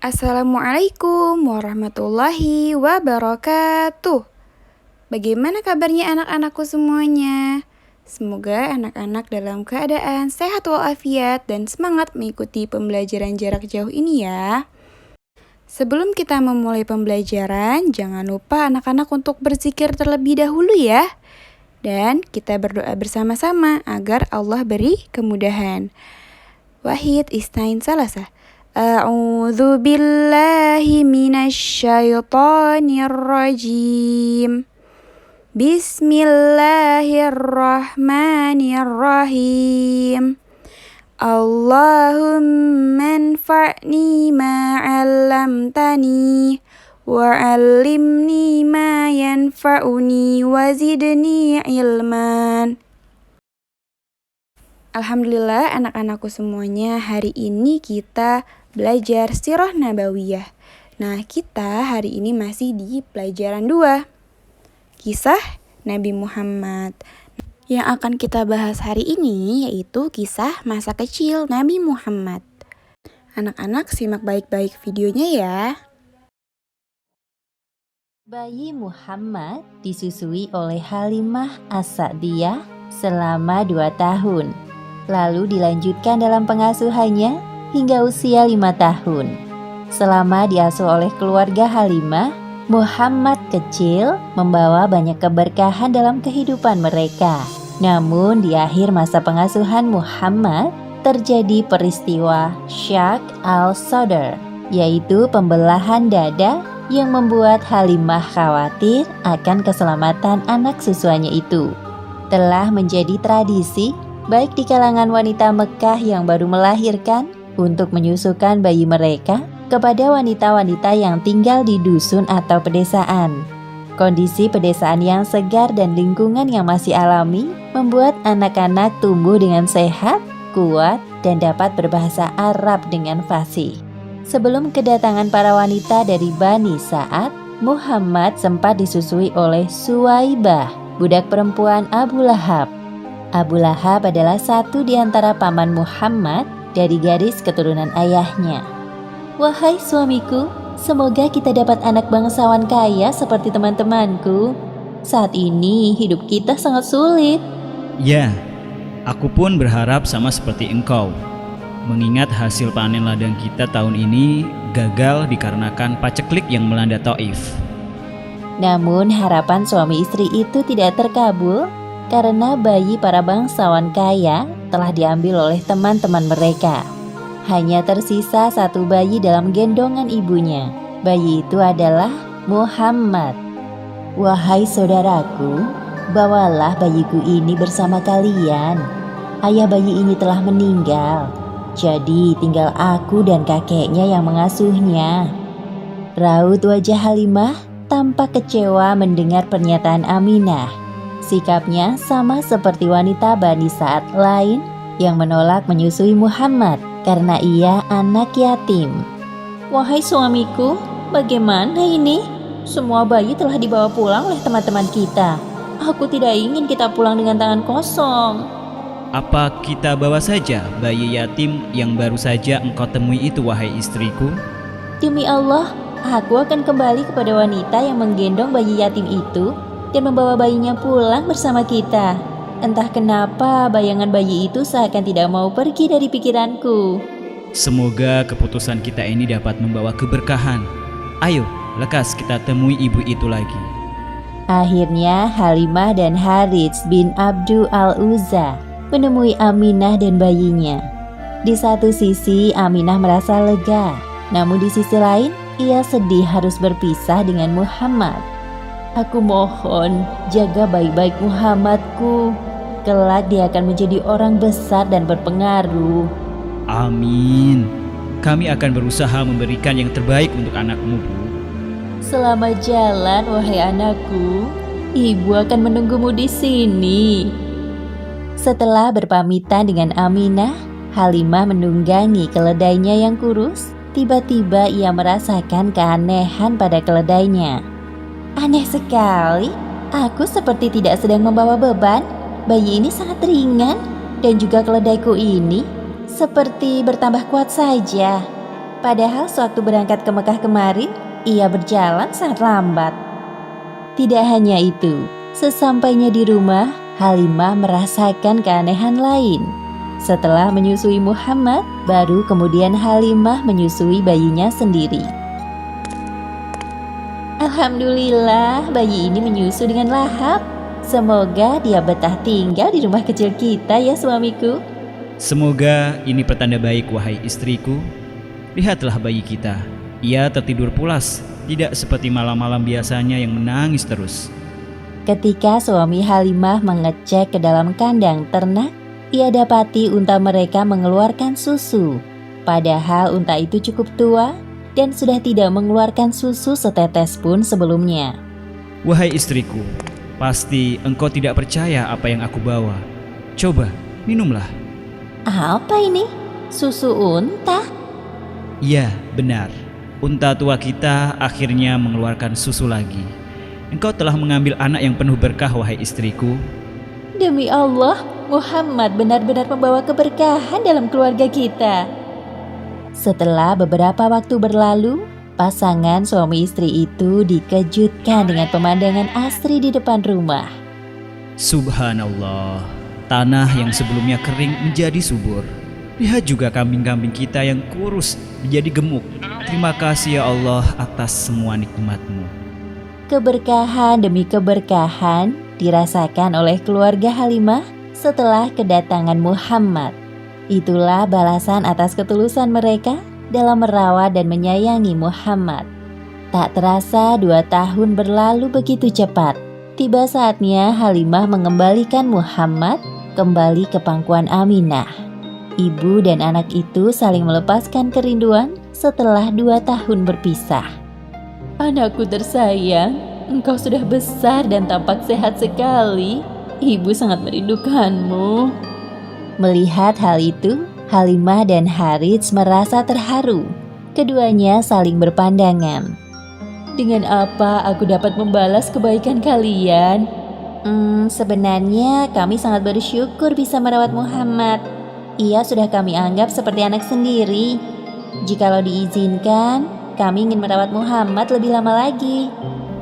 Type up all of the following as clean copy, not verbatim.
Assalamualaikum warahmatullahi wabarakatuh. Bagaimana kabarnya anak-anakku semuanya? Semoga anak-anak dalam keadaan sehat walafiat dan semangat mengikuti pembelajaran jarak jauh ini ya. Sebelum kita memulai pembelajaran, jangan lupa anak-anak untuk berzikir terlebih dahulu ya. Dan kita berdoa bersama-sama agar Allah beri kemudahan. Wahid istain salasah. A'udzu billahi minasyaitonir rajim. Bismillahirrahmanirrahim. Allahumma anfa'ni ma 'allamtani wa 'allimni ma yanfa'uni wa zidni ilman. Alhamdulillah anak-anakku semuanya, hari ini kita belajar Sirah Nabawiyah. Nah, kita hari ini masih di pelajaran 2, Kisah Nabi Muhammad. Yang akan kita bahas hari ini yaitu kisah masa kecil Nabi Muhammad. Anak-anak simak baik-baik videonya ya. Bayi Muhammad disusui oleh Halimah As-Sa'diyah selama 2 tahun. Lalu dilanjutkan dalam pengasuhannya hingga usia 5 tahun. Selama diasuh oleh keluarga Halimah, Muhammad kecil membawa banyak keberkahan dalam kehidupan mereka. Namun di akhir masa pengasuhan Muhammad terjadi peristiwa Syak al-Sadr, yaitu pembelahan dada yang membuat Halimah khawatir akan keselamatan anak susuannya itu. Telah menjadi tradisi baik di kalangan wanita Mekah yang baru melahirkan untuk menyusukan bayi mereka kepada wanita-wanita yang tinggal di dusun atau pedesaan. Kondisi pedesaan yang segar dan lingkungan yang masih alami membuat anak-anak tumbuh dengan sehat, kuat, dan dapat berbahasa Arab dengan fasih. Sebelum kedatangan para wanita dari Bani Sa'ad, Muhammad sempat disusui oleh Suwaibah, budak perempuan Abu Lahab. Abu Lahab adalah satu di antara paman Muhammad dari garis keturunan ayahnya. Wahai suamiku, semoga kita dapat anak bangsawan kaya seperti teman-temanku. Saat ini hidup kita sangat sulit. Ya, aku pun berharap sama seperti engkau. Mengingat hasil panen ladang kita tahun ini gagal dikarenakan paceklik yang melanda Taif. Namun harapan suami istri itu tidak terkabul karena bayi para bangsawan kaya telah diambil oleh teman-teman mereka. Hanya tersisa 1 bayi dalam gendongan ibunya. Bayi itu adalah Muhammad. Wahai saudaraku, bawalah bayiku ini bersama kalian. Ayah bayi ini telah meninggal, jadi tinggal aku dan kakeknya yang mengasuhnya. Raut wajah Halimah tampak kecewa mendengar pernyataan Aminah. Sikapnya sama seperti wanita Bani Sa'ad lain yang menolak menyusui Muhammad karena ia anak yatim. Wahai suamiku, bagaimana ini? Semua bayi telah dibawa pulang oleh teman-teman kita. Aku tidak ingin kita pulang dengan tangan kosong. Apa kita bawa saja bayi yatim yang baru saja engkau temui itu, wahai istriku? Demi Allah, aku akan kembali kepada wanita yang menggendong bayi yatim itu dan membawa bayinya pulang bersama kita. Entah kenapa bayangan bayi itu seakan tidak mau pergi dari pikiranku. Semoga keputusan kita ini dapat membawa keberkahan. Ayo, lekas kita temui ibu itu lagi. Akhirnya Halimah dan Harits bin Abdu al-Uzza menemui Aminah dan bayinya. Di satu sisi Aminah merasa lega, namun di sisi lain ia sedih harus berpisah dengan Muhammad. Aku mohon, jaga baik-baik Muhammadku. Kelak dia akan menjadi orang besar dan berpengaruh. Amin. Kami akan berusaha memberikan yang terbaik untuk anakmu, Bu. Selamat jalan, wahai anakku. Ibu akan menunggumu di sini. Setelah berpamitan dengan Aminah, Halimah menunggangi keledainya yang kurus. Tiba-tiba ia merasakan keanehan pada keledainya. Aneh sekali, aku seperti tidak sedang membawa beban. Bayi ini sangat ringan dan juga keledaiku ini seperti bertambah kuat saja. Padahal sewaktu berangkat ke Mekah kemarin, ia berjalan sangat lambat. Tidak hanya itu, sesampainya di rumah, Halimah merasakan keanehan lain. Setelah menyusui Muhammad, baru kemudian Halimah menyusui bayinya sendiri. Alhamdulillah, bayi ini menyusu dengan lahap. Semoga dia betah tinggal di rumah kecil kita ya suamiku. Semoga ini pertanda baik, wahai istriku. Lihatlah bayi kita. Ia tertidur pulas, tidak seperti malam-malam biasanya yang menangis terus. Ketika suami Halimah mengecek ke dalam kandang ternak, ia dapati unta mereka mengeluarkan susu. Padahal unta itu cukup tua dan sudah tidak mengeluarkan susu setetes pun sebelumnya. Wahai istriku, pasti engkau tidak percaya apa yang aku bawa. Coba, minumlah. Apa ini? Susu unta? Ya, benar. Unta tua kita akhirnya mengeluarkan susu lagi. Engkau telah mengambil anak yang penuh berkah, wahai istriku. Demi Allah, Muhammad benar-benar membawa keberkahan dalam keluarga kita. Setelah beberapa waktu berlalu, pasangan suami istri itu dikejutkan dengan pemandangan asri di depan rumah. Subhanallah, tanah yang sebelumnya kering menjadi subur. Lihat juga kambing-kambing kita yang kurus menjadi gemuk. Terima kasih ya Allah atas semua nikmat-Mu. Keberkahan demi keberkahan dirasakan oleh keluarga Halimah setelah kedatangan Muhammad. Itulah balasan atas ketulusan mereka dalam merawat dan menyayangi Muhammad. Tak terasa 2 tahun berlalu begitu cepat. Tiba saatnya Halimah mengembalikan Muhammad kembali ke pangkuan Aminah. Ibu dan anak itu saling melepaskan kerinduan setelah 2 tahun berpisah. Anakku tersayang, engkau sudah besar dan tampak sehat sekali. Ibu sangat merindukanmu. Melihat hal itu, Halimah dan Harits merasa terharu. Keduanya saling berpandangan. Dengan apa aku dapat membalas kebaikan kalian? Sebenarnya kami sangat bersyukur bisa merawat Muhammad. Ia sudah kami anggap seperti anak sendiri. Jikalau diizinkan, kami ingin merawat Muhammad lebih lama lagi.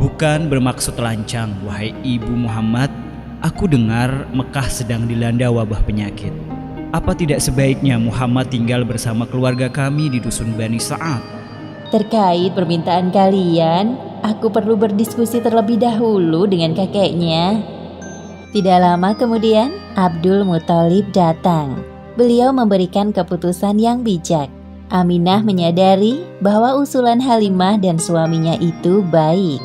Bukan bermaksud lancang, wahai ibu Muhammad. Aku dengar Mekah sedang dilanda wabah penyakit. Apa tidak sebaiknya Muhammad tinggal bersama keluarga kami di dusun Bani Sa'ad? Terkait permintaan kalian, aku perlu berdiskusi terlebih dahulu dengan kakeknya. Tidak lama kemudian, Abdul Muthalib datang. Beliau memberikan keputusan yang bijak. Aminah menyadari bahwa usulan Halimah dan suaminya itu baik.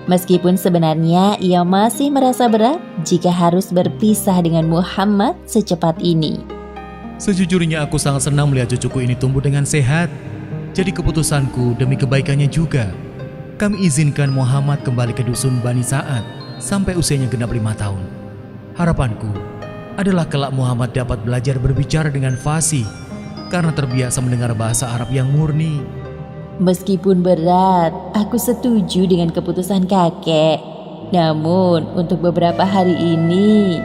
Meskipun sebenarnya ia masih merasa berat jika harus berpisah dengan Muhammad secepat ini. Sejujurnya aku sangat senang melihat cucuku ini tumbuh dengan sehat. Jadi keputusanku demi kebaikannya juga. Kami izinkan Muhammad kembali ke dusun Bani Sa'ad sampai usianya genap 5 tahun. Harapanku adalah kelak Muhammad dapat belajar berbicara dengan fasih karena terbiasa mendengar bahasa Arab yang murni. Meskipun berat, aku setuju dengan keputusan kakek. Namun untuk beberapa hari ini,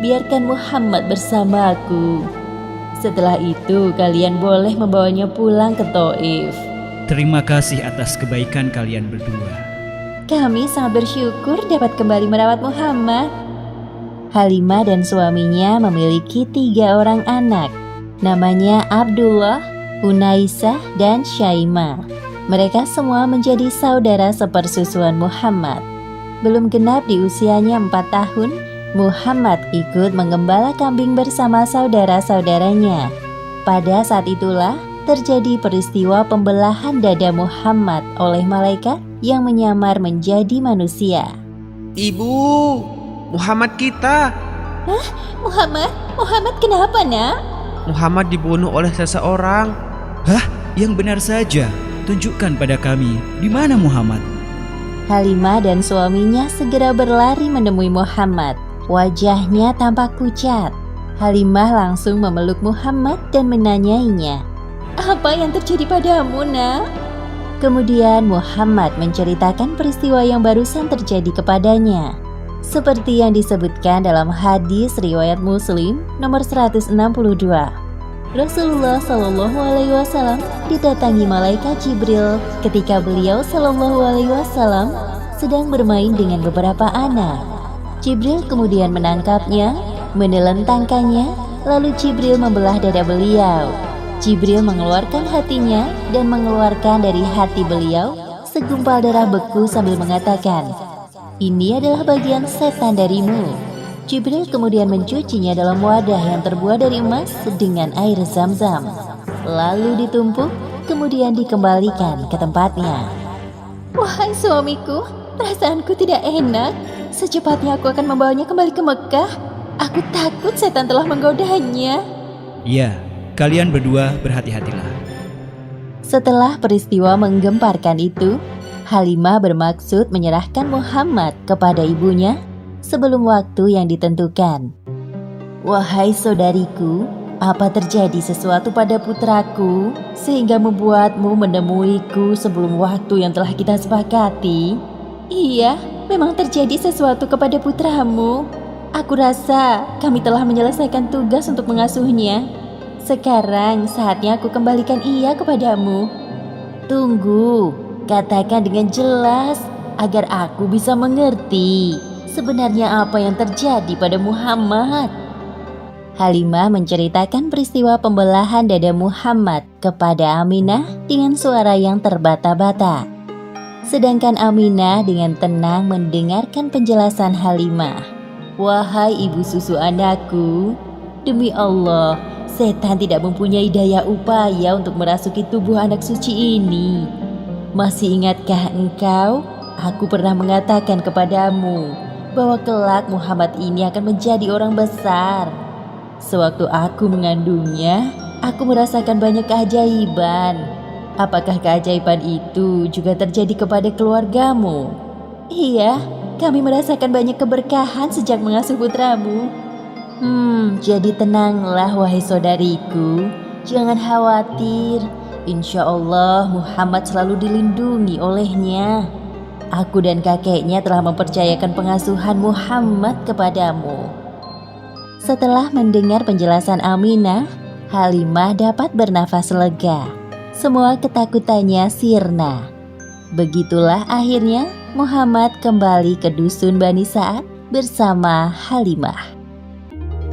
biarkan Muhammad bersamaku. Setelah itu kalian boleh membawanya pulang ke Thaif. Terima kasih atas kebaikan kalian berdua. Kami sangat bersyukur dapat kembali merawat Muhammad. Halimah dan suaminya memiliki 3 orang anak. Namanya Abdullah, Unaisah, dan Syaimah. Mereka semua menjadi saudara sepersusuan Muhammad. Belum genap di usianya 4 tahun, Muhammad ikut menggembala kambing bersama saudara-saudaranya. Pada saat itulah terjadi peristiwa pembelahan dada Muhammad oleh malaikat yang menyamar menjadi manusia. Ibu, Muhammad kita. Muhammad kenapa nak? Muhammad dibunuh oleh seseorang. Hah? Yang benar saja. Tunjukkan pada kami, di mana Muhammad? Halimah dan suaminya segera berlari menemui Muhammad. Wajahnya tampak pucat. Halimah langsung memeluk Muhammad dan menanyainya. Apa yang terjadi padamu, nak? Kemudian Muhammad menceritakan peristiwa yang barusan terjadi kepadanya. Seperti yang disebutkan dalam hadis riwayat Muslim nomor 162. Rasulullah Shallallahu Alaihi Wasallam didatangi malaikat Jibril ketika beliau Shallallahu Alaihi Wasallam sedang bermain dengan beberapa anak. Jibril kemudian menangkapnya, menelentangkannya, lalu Jibril membelah dada beliau. Jibril mengeluarkan hatinya dan mengeluarkan dari hati beliau segumpal darah beku sambil mengatakan, "Ini adalah bagian setan darimu." Jibril kemudian mencucinya dalam wadah yang terbuat dari emas dengan air zam-zam. Lalu ditumpuk, kemudian dikembalikan ke tempatnya. Wahai suamiku, perasaanku tidak enak. Secepatnya aku akan membawanya kembali ke Mekah. Aku takut setan telah menggodanya. Ya, kalian berdua berhati-hatilah. Setelah peristiwa menggemparkan itu, Halimah bermaksud menyerahkan Muhammad kepada ibunya sebelum waktu yang ditentukan. Wahai saudariku, apa terjadi sesuatu pada putraku sehingga membuatmu menemuiku sebelum waktu yang telah kita sepakati? Iya, memang terjadi sesuatu kepada putramu. Aku rasa kami telah menyelesaikan tugas untuk mengasuhnya. Sekarang saatnya aku kembalikan ia kepadamu. Tunggu, katakan dengan jelas agar aku bisa mengerti sebenarnya apa yang terjadi pada Muhammad. Halimah menceritakan peristiwa pembelahan dada Muhammad kepada Aminah dengan suara yang terbata-bata. Sedangkan Aminah dengan tenang mendengarkan penjelasan Halimah. Wahai ibu susu anakku, demi Allah, setan tidak mempunyai daya upaya untuk merasuki tubuh anak suci ini. Masih ingatkah engkau? Aku pernah mengatakan kepadamu bahwa kelak Muhammad ini akan menjadi orang besar. Sewaktu aku mengandungnya, aku merasakan banyak keajaiban. Apakah keajaiban itu juga terjadi kepada keluargamu? Iya, kami merasakan banyak keberkahan sejak mengasuh putramu. Jadi tenanglah wahai saudariku, jangan khawatir. Insya Allah Muhammad selalu dilindungi olehnya. Aku dan kakeknya telah mempercayakan pengasuhan Muhammad kepadamu. Setelah mendengar penjelasan Aminah, Halimah dapat bernafas lega. Semua ketakutannya sirna. Begitulah akhirnya Muhammad kembali ke dusun Bani Sa'ad bersama Halimah.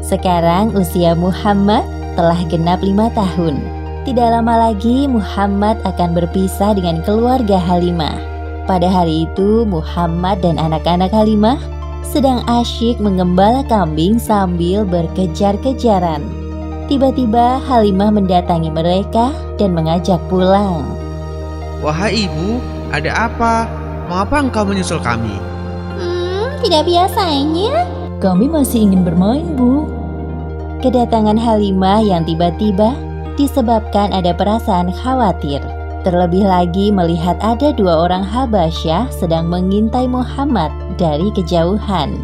Sekarang usia Muhammad telah genap 5 tahun. Tidak lama lagi Muhammad akan berpisah dengan keluarga Halimah. Pada hari itu, Muhammad dan anak-anak Halimah sedang asyik mengembala kambing sambil berkejar-kejaran. Tiba-tiba Halimah mendatangi mereka dan mengajak pulang. Wahai ibu, ada apa? Mengapa engkau menyusul kami? Tidak biasanya. Kami masih ingin bermain, Bu. Kedatangan Halimah yang tiba-tiba disebabkan ada perasaan khawatir. Terlebih lagi melihat ada 2 orang Habasyah sedang mengintai Muhammad dari kejauhan.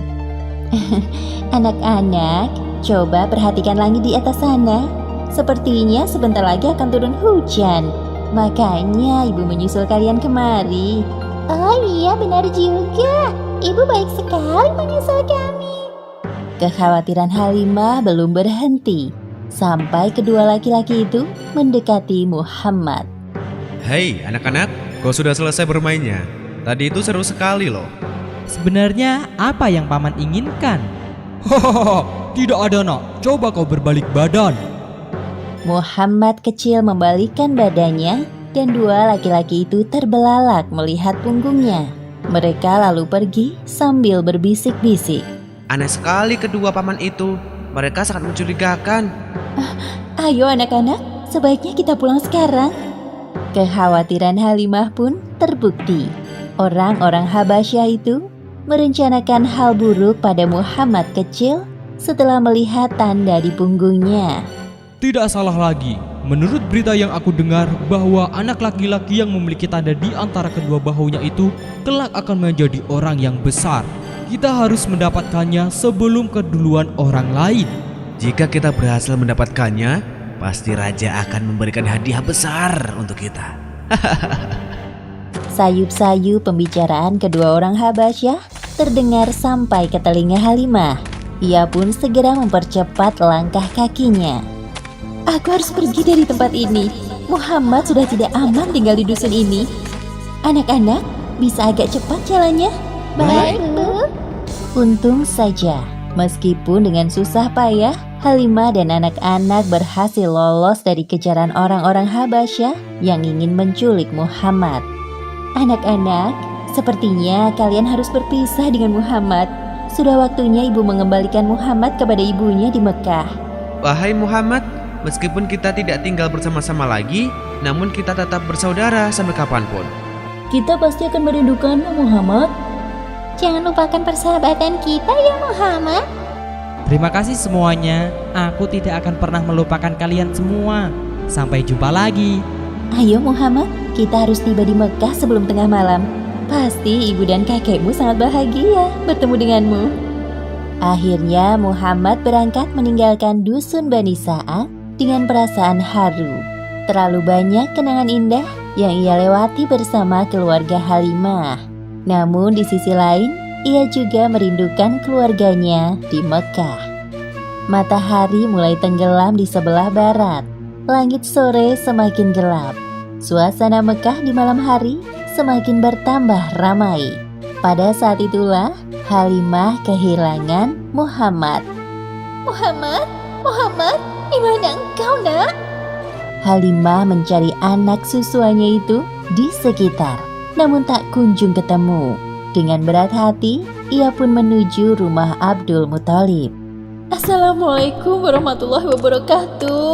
Anak-anak, coba perhatikan langit di atas sana. Sepertinya sebentar lagi akan turun hujan. Makanya ibu menyusul kalian kemari. Oh iya, benar juga. Ibu baik sekali menyusul kami. Kekhawatiran Halimah belum berhenti sampai kedua laki-laki itu mendekati Muhammad. Hei anak-anak, kau sudah selesai bermainnya? Tadi itu seru sekali loh. Sebenarnya apa yang paman inginkan? Hahaha, tidak ada nak. Coba kau berbalik badan. Muhammad kecil membalikkan badannya dan 2 laki-laki itu terbelalak melihat punggungnya. Mereka lalu pergi sambil berbisik-bisik. Aneh sekali kedua paman itu. Mereka sangat mencurigakan. Ayo anak-anak, sebaiknya kita pulang sekarang. Kekhawatiran Halimah pun terbukti. Orang-orang Habasyah itu merencanakan hal buruk pada Muhammad kecil setelah melihat tanda di punggungnya. Tidak salah lagi. Menurut berita yang aku dengar bahwa anak laki-laki yang memiliki tanda di antara kedua bahunya itu kelak akan menjadi orang yang besar. Kita harus mendapatkannya sebelum keduluan orang lain. Jika kita berhasil mendapatkannya, pasti raja akan memberikan hadiah besar untuk kita. Sayup-sayup pembicaraan kedua orang Habasyah terdengar sampai ke telinga Halimah. Ia pun segera mempercepat langkah kakinya. Aku harus pergi dari tempat ini. Muhammad sudah tidak aman tinggal di dusun ini. Anak-anak, bisa agak cepat jalannya? Baik, Bu. Untung saja, meskipun dengan susah payah, Halimah dan anak-anak berhasil lolos dari kejaran orang-orang Habasyah yang ingin menculik Muhammad. Anak-anak, sepertinya kalian harus berpisah dengan Muhammad. Sudah waktunya ibu mengembalikan Muhammad kepada ibunya di Mekah. Wahai Muhammad, meskipun kita tidak tinggal bersama-sama lagi, namun kita tetap bersaudara sampai kapanpun. Kita pasti akan merindukanmu, Muhammad. Jangan lupakan persahabatan kita ya Muhammad. Terima kasih semuanya. Aku tidak akan pernah melupakan kalian semua. Sampai jumpa lagi. Ayo Muhammad, kita harus tiba di Mekah sebelum tengah malam. Pasti ibu dan kakekmu sangat bahagia bertemu denganmu. Akhirnya Muhammad berangkat meninggalkan dusun Bani Sa'ad dengan perasaan haru. Terlalu banyak kenangan indah yang ia lewati bersama keluarga Halimah. Namun di sisi lain, ia juga merindukan keluarganya di Mekah. Matahari mulai tenggelam di sebelah barat. Langit sore semakin gelap. Suasana Mekah di malam hari semakin bertambah ramai. Pada saat itulah Halimah kehilangan Muhammad. Muhammad, di mana engkau, Nak? Halimah mencari anak susuannya itu di sekitar, namun tak kunjung ketemu. Dengan berat hati, ia pun menuju rumah Abdul Muthalib. Assalamualaikum warahmatullahi wabarakatuh.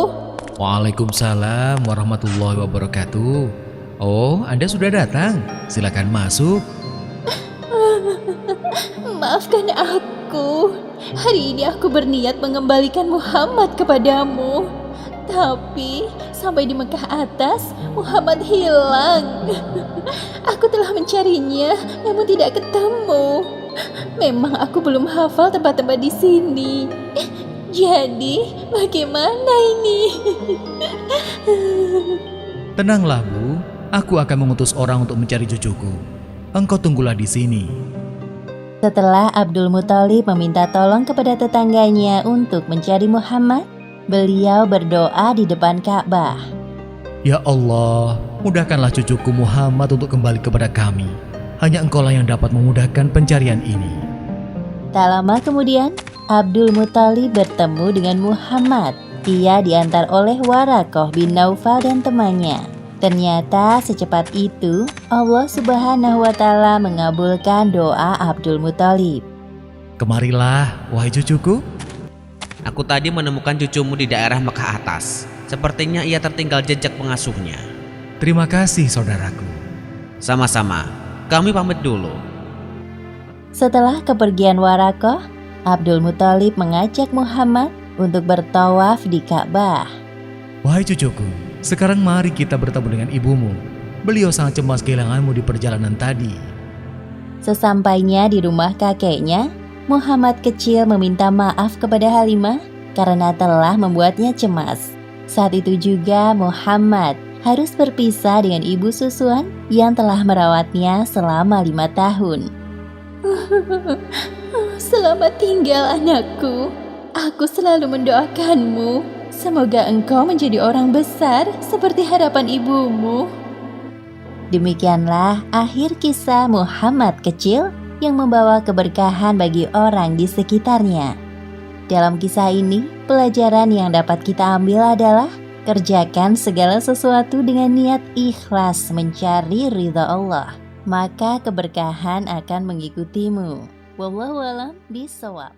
Waalaikumsalam warahmatullahi wabarakatuh. Oh, Anda sudah datang. Silakan masuk. Maafkan aku. Hari ini aku berniat mengembalikan Muhammad kepadamu. Tapi sampai di Mekah atas, Muhammad hilang. Aku telah mencarinya, namun tidak ketemu. Memang aku belum hafal tempat-tempat di sini. Jadi, bagaimana ini? Tenanglah, Bu. Aku akan mengutus orang untuk mencari cucuku. Engkau tunggulah di sini. Setelah Abdul Muthalib meminta tolong kepada tetangganya untuk mencari Muhammad, beliau berdoa di depan Ka'bah. Ya Allah, mudahkanlah cucuku Muhammad untuk kembali kepada kami. Hanya Engkaulah yang dapat memudahkan pencarian ini. Tak lama kemudian, Abdul Muthalib bertemu dengan Muhammad. Ia diantar oleh Waraqah bin Naufal dan temannya. Ternyata secepat itu Allah Subhanahu wa Ta'ala mengabulkan doa Abdul Muthalib. Kemarilah, wahai cucuku. Aku tadi menemukan cucumu di daerah Mekah atas. Sepertinya ia tertinggal jejak pengasuhnya. Terima kasih, saudaraku. Sama-sama, kami pamit dulu. Setelah kepergian Waraqah, Abdul Muthalib mengajak Muhammad untuk bertawaf di Ka'bah. Wahai cucuku, sekarang mari kita bertemu dengan ibumu. Beliau sangat cemas kehilanganmu di perjalanan tadi. Sesampainya di rumah kakeknya, Muhammad kecil meminta maaf kepada Halimah karena telah membuatnya cemas. Saat itu juga Muhammad harus berpisah dengan ibu susuan yang telah merawatnya selama 5 tahun. Selamat tinggal anakku. Aku selalu mendoakanmu. Semoga engkau menjadi orang besar seperti harapan ibumu. Demikianlah akhir kisah Muhammad kecil yang membawa keberkahan bagi orang di sekitarnya. Dalam kisah ini, pelajaran yang dapat kita ambil adalah kerjakan segala sesuatu dengan niat ikhlas mencari ridha Allah, maka keberkahan akan mengikutimu. Wallahu a'lam bishawab.